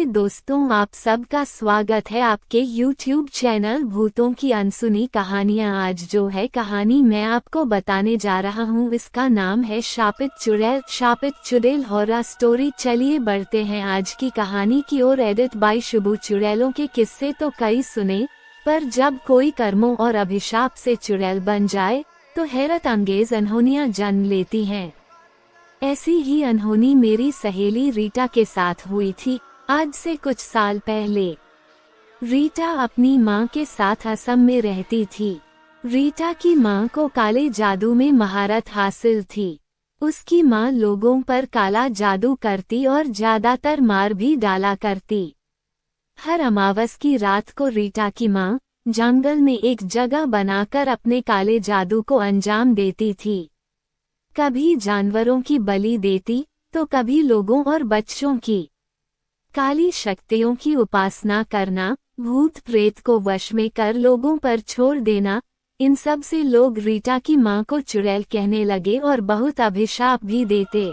नमस्ते दोस्तों, आप सबका स्वागत है आपके YouTube चैनल भूतों की अनसुनी कहानियाँ। आज जो है कहानी मैं आपको बताने जा रहा हूँ, इसका नाम है शापित चुड़ैल। शापित चुड़ैल हॉरर स्टोरी। चलिए बढ़ते हैं आज की कहानी की ओर। Edit by Shubhu. चुड़ैलों के किस्से तो कई सुने, पर जब कोई कर्मों और अभिशाप से चुड़ैल बन जाए तो हैरत अंगेज अनहोनियाँ जन्म लेती हैं। ऐसी ही अनहोनी मेरी सहेली रीटा के साथ हुई थी, आज से कुछ साल पहले। रीटा अपनी माँ के साथ असम में रहती थी। रीटा की माँ को काले जादू में महारत हासिल थी। उसकी माँ लोगों पर काला जादू करती और ज्यादातर मार भी डाला करती। हर अमावस की रात को रीटा की माँ जंगल में एक जगह बनाकर अपने काले जादू को अंजाम देती थी। कभी जानवरों की बलि देती तो कभी लोगों और बच्चों की। काली शक्तियों की उपासना करना, भूत प्रेत को वश में कर लोगों पर छोड़ देना, इन सब से लोग रीटा की माँ को चुड़ैल कहने लगे और बहुत अभिशाप भी देते।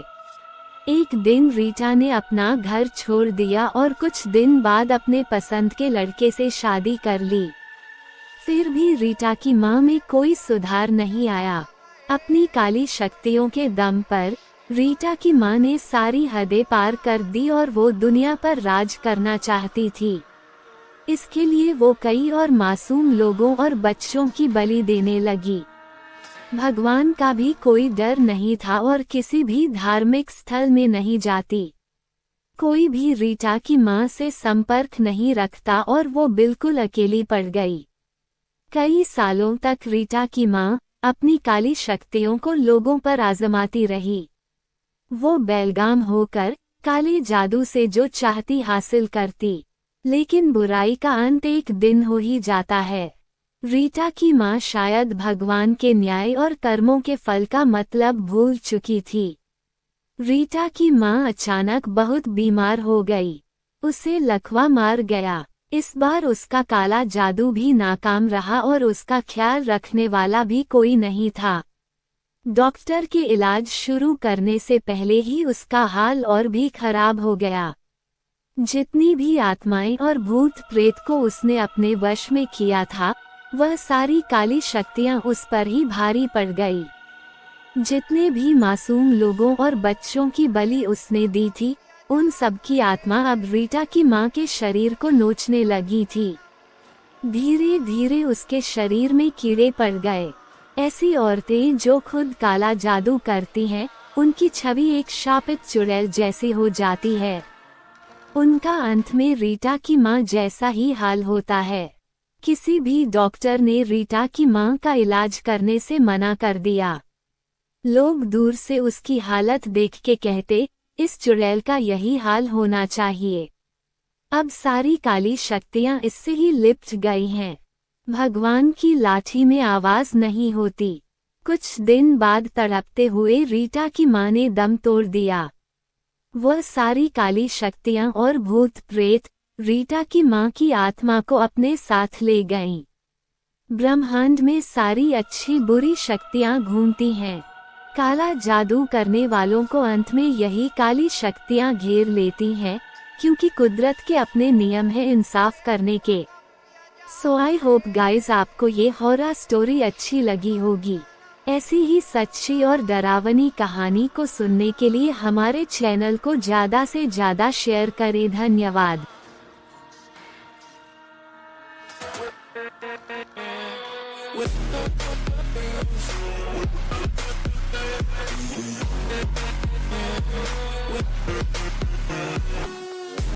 एक दिन रीटा ने अपना घर छोड़ दिया और कुछ दिन बाद अपने पसंद के लड़के से शादी कर ली। फिर भी रीटा की माँ में कोई सुधार नहीं आया। अपनी काली शक्तियों के दम पर रीटा की माँ ने सारी हदें पार कर दी और वो दुनिया पर राज करना चाहती थी। इसके लिए वो कई और मासूम लोगों और बच्चों की बलि देने लगी। भगवान का भी कोई डर नहीं था और किसी भी धार्मिक स्थल में नहीं जाती। कोई भी रीटा की माँ से संपर्क नहीं रखता और वो बिल्कुल अकेली पड़ गई। कई सालों तक रीटा की माँ अपनी काली शक्तियों को लोगों पर आजमाती रही। वो बेलगाम होकर काले जादू से जो चाहती हासिल करती, लेकिन बुराई का अंत एक दिन हो ही जाता है। रीटा की माँ शायद भगवान के न्याय और कर्मों के फल का मतलब भूल चुकी थी। रीटा की माँ अचानक बहुत बीमार हो गई। उसे लकवा मार गया। इस बार उसका काला जादू भी नाकाम रहा और उसका ख्याल रखने वाला भी कोई नहीं था। डॉक्टर के इलाज शुरू करने से पहले ही उसका हाल और भी खराब हो गया। जितनी भी आत्माएं और भूत प्रेत को उसने अपने वश में किया था, वह सारी काली शक्तियां उस पर ही भारी पड़ गई। जितने भी मासूम लोगों और बच्चों की बलि उसने दी थी, उन सब की आत्मा अब रीटा की माँ के शरीर को नोचने लगी थी। धीरे धीरे उसके शरीर में कीड़े पड़ गए। ऐसी औरतें जो खुद काला जादू करती हैं, उनकी छवि एक शापित चुड़ैल जैसी हो जाती है। उनका अंत में रीटा की माँ जैसा ही हाल होता है। किसी भी डॉक्टर ने रीटा की माँ का इलाज करने से मना कर दिया। लोग दूर से उसकी हालत देख के कहते, इस चुड़ैल का यही हाल होना चाहिए। अब सारी काली शक्तियां इससे ही लिपट गई हैं। भगवान की लाठी में आवाज नहीं होती। कुछ दिन बाद तड़पते हुए रीटा की माँ ने दम तोड़ दिया। वह सारी काली शक्तियां और भूत प्रेत रीटा की माँ की आत्मा को अपने साथ ले गईं। ब्रह्मांड में सारी अच्छी बुरी शक्तियां घूमती हैं। काला जादू करने वालों को अंत में यही काली शक्तियां घेर लेती हैं, क्योंकि कुदरत के अपने नियम हैं इंसाफ करने के। सो आई होप गाइज आपको ये हॉरर स्टोरी अच्छी लगी होगी। ऐसी ही सच्ची और डरावनी कहानी को सुनने के लिए हमारे चैनल को ज्यादा से ज्यादा शेयर करें। धन्यवाद।